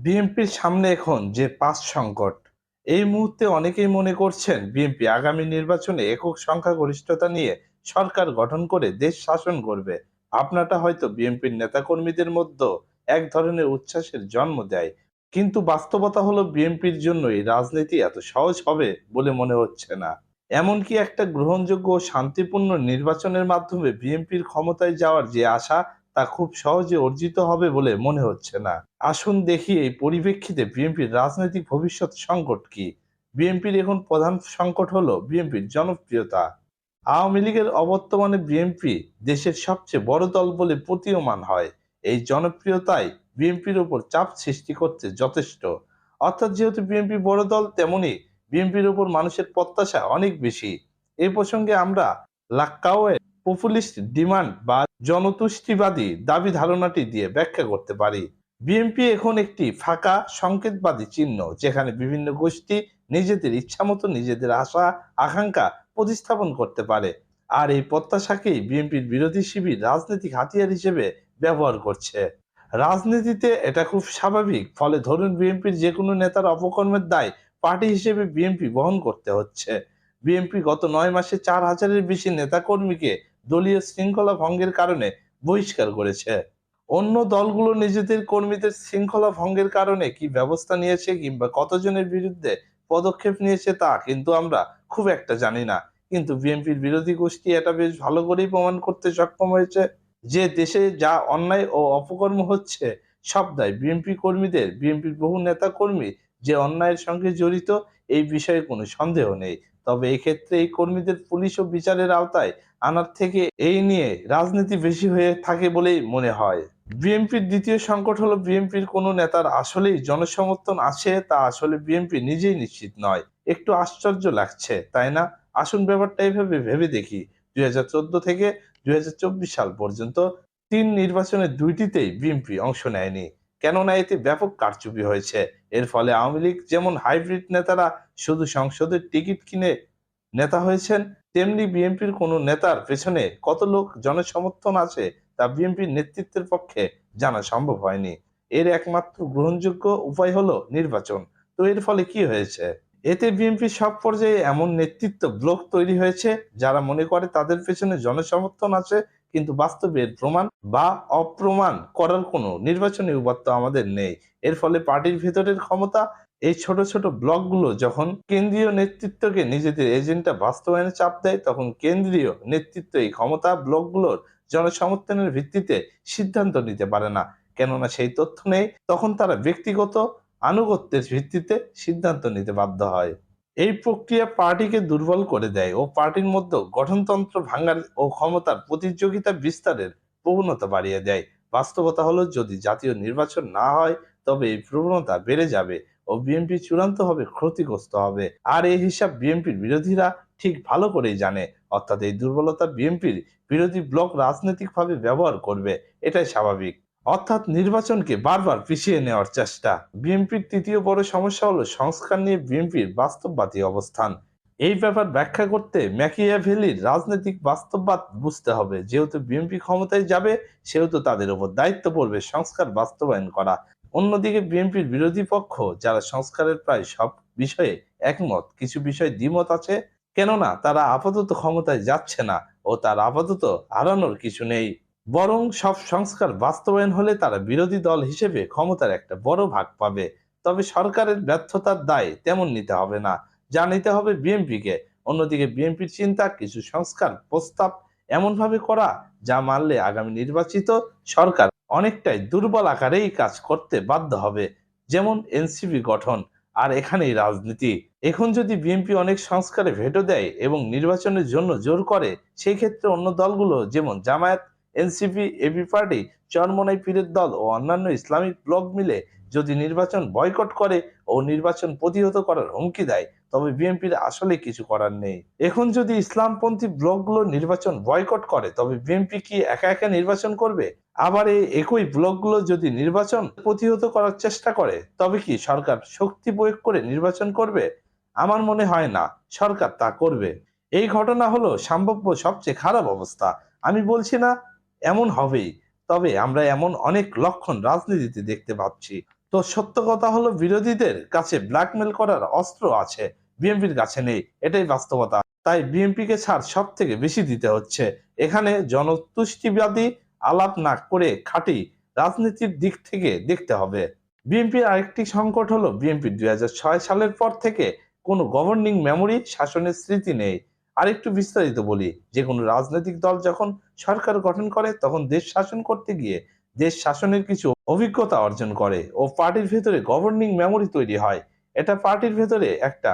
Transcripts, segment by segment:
বিএনপির সামনে এখন যে পাঁচ সংকট, এই মুহূর্তে অনেকেই মনে করছেন বিএনপি আগামী নির্বাচনে একক সংখ্যাগরিষ্ঠতা নিয়ে সরকার গঠন করে দেশ শাসন করবে। আপনারটা হয়তো বিএনপির নেতাকর্মীদের মধ্যে এক ধরনের উচ্ছ্বাসের জন্ম দেয়, কিন্তু বাস্তবতা হলো বিএনপির জন্য এই রাজনীতি এত সহজ হবে বলে মনে হচ্ছে না। এমনকি একটা গ্রহণযোগ্য ও শান্তিপূর্ণ নির্বাচনের মাধ্যমে বিএনপির ক্ষমতায় যাওয়ার যে আশা, তা খুব সহজে অর্জিত হবে বলে মনে হচ্ছে না। আসুন দেখি এই পরিপ্রেক্ষিতে বিএনপির রাজনৈতিক ভবিষ্যৎ সংকট কি। বিএনপির এখন প্রধান সংকট হলো বিএনপির জনপ্রিয়তা। আওয়ামী লীগের অবর্তমানে বিএনপি দেশের সবচেয়ে বড় দল বলে প্রতীয়মান হয়। এই জনপ্রিয়তাই বিএনপির উপর চাপ সৃষ্টি করতে যথেষ্ট। অর্থাৎ যেহেতু বিএনপি বড় দল, তেমনি বিএনপির উপর মানুষের প্রত্যাশা অনেক বেশি। এই প্রসঙ্গে আমরা লাক্কাওয়ে পপুলিস্ট ডিমান্ড বা জনতুষ্টিবাদী দাবি ধারণাটি দিয়ে ব্যাখ্যা করতে পারি। বিএনপি এখন একটি ফাঁকা সংকেতবাদী চিহ্ন, যেখানে বিভিন্ন গোষ্ঠী নিজেদের ইচ্ছামতো নিজেদের আশা আকাঙ্ক্ষা প্রতিস্থাপন করতে পারে। আর এই প্রত্যাশাকেই বিএনপির বিরোধী শিবির রাজনৈতিক হাতিয়ার হিসেবে ব্যবহার করছে। রাজনীতিতে এটা খুব স্বাভাবিক। ফলে ধরুন বিএনপির যে কোনো নেতার অপকর্মের দায় পার্টি হিসেবে বিএনপি বহন করতে হচ্ছে। বিএনপি গত ৯ মাসে ৪,০০০-এর বেশি নেতাকর্মীকে দলীয় শৃঙ্খলা ভঙ্গের কারণে বহিষ্কার করেছে। অন্য দলগুলো নিজেদের কর্মীদের শৃঙ্খলা ভঙ্গের কারণে কি ব্যবস্থা নিয়েছে কিংবা কতজনের বিরুদ্ধে পদক্ষেপ নিয়েছে তা কিন্তু আমরা খুব একটা জানি না। কিন্তু বিএনপির বিরোধী গোষ্ঠী এটা বেশ ভালো করেই প্রমাণ করতে সক্ষম হয়েছে যে দেশে যা অন্যায় ও অপকর্ম হচ্ছে, সব দায় বিএনপি কর্মীদের। বিএনপির বহু নেতা কর্মী যে অন্যায়ের সঙ্গে জড়িত, এই বিষয়ে কোনো সন্দেহ নেই। তবে এক্ষেত্রে এই কর্মীদের পুলিশ ও বিচারের আওতায় আনার থেকে এই নিয়ে রাজনীতি বেশি হয়ে থাকে বলেই মনে হয়। বিএনপির দ্বিতীয় সংকট হলো বিএনপির কোনো নেতার আসলেই জনসমর্থন আছে তা আসলে বিএনপি নিজেই নিশ্চিত নয়। একটু আশ্চর্য লাগছে, তাই না? আসুন ব্যাপারটা এভাবে ভেবে দেখি। ২০১৪ থেকে ২০২৪ সাল পর্যন্ত ৩ নির্বাচনের ২টিতেই বিএনপি অংশ নেয়নি। কেননা এতে ব্যাপক কারচুপি হয়েছে। এর ফলে আওয়ামী লীগ যেমন হাইব্রিড নেতারা শুধু সংসদের টিকিট কিনে নেতা হয়েছেন, তেমনি বিএনপির কোনো নেতার পেছনে কত লোক জনসমর্থন আছে তা বিএনপির নেতৃত্বের পক্ষে জানা সম্ভব হয়নি। এর একমাত্র গ্রহণযোগ্য উপায় হলো নির্বাচন। তো এর ফলে কি হয়েছে? এতে বিএনপির সব পর্যায়ে এমন নেতৃত্ব ব্লক তৈরি হয়েছে যারা মনে করে তাদের পেছনে জনসমর্থন আছে, কিন্তু বাস্তবে এর প্রমাণ বা অপ্রমাণ করার কোনো নির্বাচনী উপাত্ত আমাদের নেই। এর ফলে পার্টির ভেতরের ক্ষমতা, এই ছোট ছোট ব্লকগুলো যখন কেন্দ্রীয় নেতৃত্বকে নিজেদের এজেন্ডা বাস্তবায়নে চাপ দেয়, তখন কেন্দ্রীয় নেতৃত্ব এই ক্ষমতা ব্লকগুলোর জনসমর্থনের ভিত্তিতে সিদ্ধান্ত নিতে পারে না। কেননা সেই তথ্য নেই, তখন তারা ব্যক্তিগত আনুগত্যের ভিত্তিতে সিদ্ধান্ত নিতে বাধ্য হয়। এই প্রক্রিয়া পার্টিকে দুর্বল করে দেয় ও পার্টির মধ্যে গঠনতন্ত্র ভাঙার ও ক্ষমতার প্রতিযোগিতা বিস্তারের প্রবণতা বাড়িয়ে দেয়। বাস্তবতা হলো, যদি জাতীয় নির্বাচন না হয় তবে এই প্রবণতা বেড়ে যাবে ও বিএনপি চূড়ান্তভাবে ক্ষতিগ্রস্ত হবে। আর এই হিসাব বিএনপির বিরোধীরা ঠিক ভালো করেই জানে। অর্থাৎ এই দুর্বলতা বিএনপির বিরোধী ব্লক রাজনৈতিকভাবে ব্যবহার করবে, এটাই স্বাভাবিক। অর্থাৎ নির্বাচনকে বারবার পিছিয়ে নেওয়ার চেষ্টা। বিএনপির তৃতীয় বড় সমস্যা হলো সংস্কার নিয়ে বিএনপির বাস্তববাদী অবস্থান। এই ব্যাপার ব্যাখ্যা করতে ম্যাকিয়াভেলির রাজনৈতিক বাস্তববাদ বুঝতে হবে। যেহেতু বিএনপি ক্ষমতায় যাবে, সেহেতু তাদের উপর দায়িত্ব পড়বে সংস্কার বাস্তবায়ন করা। অন্যদিকে বিএনপির বিরোধী পক্ষ, যারা সংস্কারের প্রায় সব বিষয়ে একমত, কিছু বিষয়ে দ্বিমত আছে। কেননা তারা আপাতত ক্ষমতায় যাচ্ছে না ও তার আপাতত হারানোর কিছু নেই। বরং সব সংস্কার বাস্তবায়ন হলে তারা বিরোধী দল হিসেবে ক্ষমতার একটা বড় ভাগ পাবে। তবে সরকারের ব্যর্থতার দায় তেমন নিতে হবে না, যা নিতে হবে বিএনপিকে। অন্যদিকে বিএনপির চিন্তা কিছু সংস্কার প্রস্তাব এমনভাবে করা, যা মানলে আগামী নির্বাচিত সরকার অনেকটাই দুর্বল আকারেই কাজ করতে বাধ্য হবে। যেমন এনসিপি গঠন। আর এখানেই রাজনীতি। এখন যদি বিএনপি অনেক সংস্কারে ভেটো দেয় এবং নির্বাচনের জন্য জোর করে, সেই ক্ষেত্রে অন্য দলগুলো যেমন Jamaat, NCP, AB party, Charmonai পীরের দল ও অন্যান্য ইসলামিক ব্লক মিলে যদি নির্বাচন বয়কট করে ও নির্বাচন প্রতিহত করার হুমকি দেয়, তবে বিএনপির আসলে কিছু করার নেই। এখন যদি ইসলামপন্থী ব্লকগুলো নির্বাচন বয়কট করে, তবে বিএনপি কি একা একা নির্বাচন করবে? আবার এই একই ব্লকগুলো যদি নির্বাচন প্রতিহত করার চেষ্টা করে, তবে কি সরকার শক্তি প্রয়োগ করে নির্বাচন করবে? আমার মনে হয় না সরকার তা করবে। এই ঘটনা হলো সম্ভাব্য সবচেয়ে খারাপ অবস্থা। আমি বলছি না এমন হবেই, তবে আমরা এমন অনেক লক্ষণ রাজনীতিতে দেখতে পাচ্ছি। তো সত্য কথা হলো বিরোধীদের কাছে ব্ল্যাকমেল করার অস্ত্র আছে, বিএনপির কাছে নেই, এটাই বাস্তবতা। তাই বিএনপিকে ছাড় সব থেকে বেশি দিতে হচ্ছে। এখানে জনতুষ্টিবাদী আলাপ না করে খাঁটি রাজনীতির দিক থেকে দেখতে হবে। বিএনপির আরেকটি সংকট হলো বিএনপি ২০০৬ সালের পর থেকে কোনো গভর্নিং মেমোরি শাসনের স্মৃতি নেই। আরেকটু বিস্তারিত বলি, যে কোনো রাজনৈতিক দল যখন সরকার গঠন করে তখন দেশ শাসন করতে গিয়ে দেশ শাসনের কিছু অভিজ্ঞতা অর্জন করে ও পার্টির ভেতরে গভর্নিং মেমোরি তৈরি হয়। এটা পার্টির ভেতরে একটা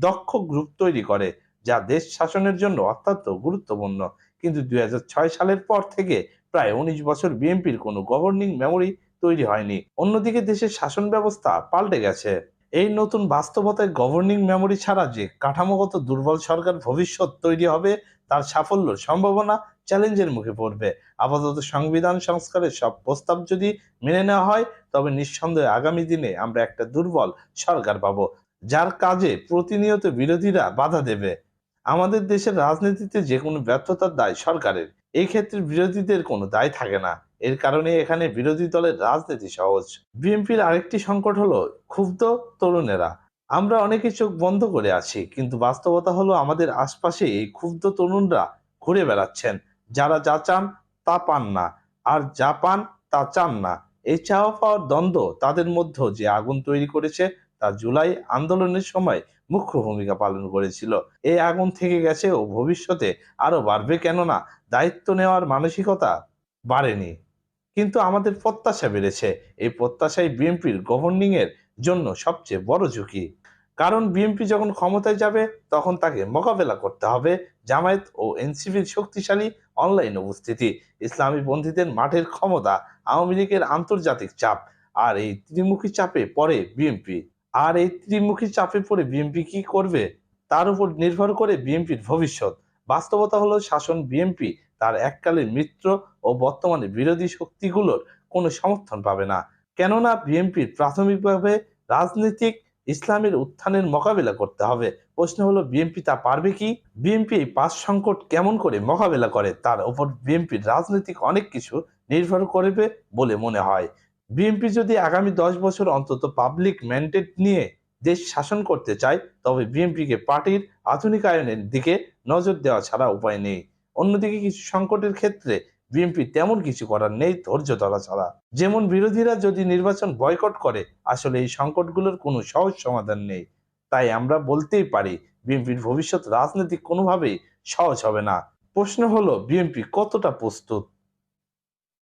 দক্ষ গ্রুপ তৈরি করে, যা দেশ শাসনের জন্য অত্যন্ত গুরুত্বপূর্ণ। কিন্তু ২০০৬ সালের পর থেকে প্রায় ১৯ বছর বিএনপির কোনো গভর্নিং মেমোরি তৈরি হয়নি। অন্যদিকে দেশের শাসন ব্যবস্থা পাল্টে গেছে। এই নতুন বাস্তবতায় গভর্নিং মেমোরি ছাড়া যে কাঠামোগত দুর্বল সরকার ভবিষ্যৎ তৈরি হবে, তার সাফল্য সম্ভাবনা চ্যালেঞ্জের মুখে পড়বে। আপাতত সংবিধান সংস্কারের সব প্রস্তাব যদি মেনে নেওয়া হয়, তবে নিঃসন্দেহে আগামী দিনে আমরা একটা দুর্বল সরকার পাবো, যার কাজে প্রতিনিয়ত বিরোধীরা বাধা দেবে। আমাদের দেশের রাজনীতিতে যে কোনো ব্যর্থতার দায় সরকারের, এই ক্ষেত্রে বিরোধীদের কোনো দায় থাকে না। এর কারণে এখানে বিরোধী দলের রাজনীতি সহজ। বিএনপির আরেকটি সংকট হলো ক্ষুব্ধ তরুণেরা। আমরা অনেকে চোখ বন্ধ করে আছি, কিন্তু বাস্তবতা হলো আমাদের আশপাশে এই ক্ষুব্ধ তরুণরা ঘুরে বেড়াচ্ছেন। যারা যা চান তা পান না, আর যা পান তা চান না। এই চাওয়া পাওয়ার দ্বন্দ্ব তাদের মধ্যে যে আগুন তৈরি করেছে, তা জুলাই আন্দোলনের সময় মুখ্য ভূমিকা পালন করেছিল। এই আগুন থেকে গেছে ও ভবিষ্যতে আরো বাড়বে, কেননা দায়িত্ব নেওয়ার মানসিকতা বাড়েনি, কিন্তু আমাদের প্রত্যাশা বেড়েছে। এই প্রত্যাশাই বিএনপির গভর্নিং এর জন্য সবচেয়ে বড় ঝুঁকি। কারণ বিএনপি যখন ক্ষমতায় যাবে, তখন তাকে মোকাবেলা করতে হবে জামায়াত ও এনসিপির শক্তিশালী অনলাইন উপস্থিতি, ইসলামী পন্থীদের মাঠের ক্ষমতা, আওয়ামী লীগের আন্তর্জাতিক চাপ। আর এই ত্রিমুখী চাপে পড়ে বিএনপি আর এই ত্রিমুখী চাপে পড়ে বিএনপি কি করবে, তার উপর নির্ভর করে বিএনপির ভবিষ্যৎ। বাস্তবতা হলো শাসন বিএনপি তার এককালীন মিত্র ও বর্তমানে বিরোধী শক্তিগুলোর কোনো সমর্থন পাবে না। কেননা বিএনপির প্রাথমিকভাবে রাজনৈতিক ইসলামের উত্থানের মোকাবেলা করতে হবে। প্রশ্ন হলো বিএনপি তা পারবে কি? বিএনপি এই পাঁচ সংকট কেমন করে মোকাবেলা করে, তার উপর বিএনপির রাজনৈতিক অনেক কিছু নির্ভর করবে বলে মনে হয়। বিএনপি যদি আগামী ১০ বছর অন্তত পাবলিক ম্যান্ডেট নিয়ে দেশ শাসন করতে চায়, তবে বিএনপিকে পার্টির আধুনিকায়নের দিকে নজর দেওয়া ছাড়া উপায় নেই। অন্যদিকে কিছু সংকটের ক্ষেত্রে বিএনপি তেমন কিছু করার নেই ধৈর্য ধরা ছাড়া। যেমন বিরোধীরা যদি নির্বাচন বয়কট করে, আসলে এই সংকটগুলোর কোনো সহজ সমাধান নেই। তাই আমরা বলতেই পারি বিএনপির ভবিষ্যৎ রাজনীতি কোনোভাবেই সহজ হবে না। প্রশ্ন হলো বিএনপি কতটা প্রস্তুত।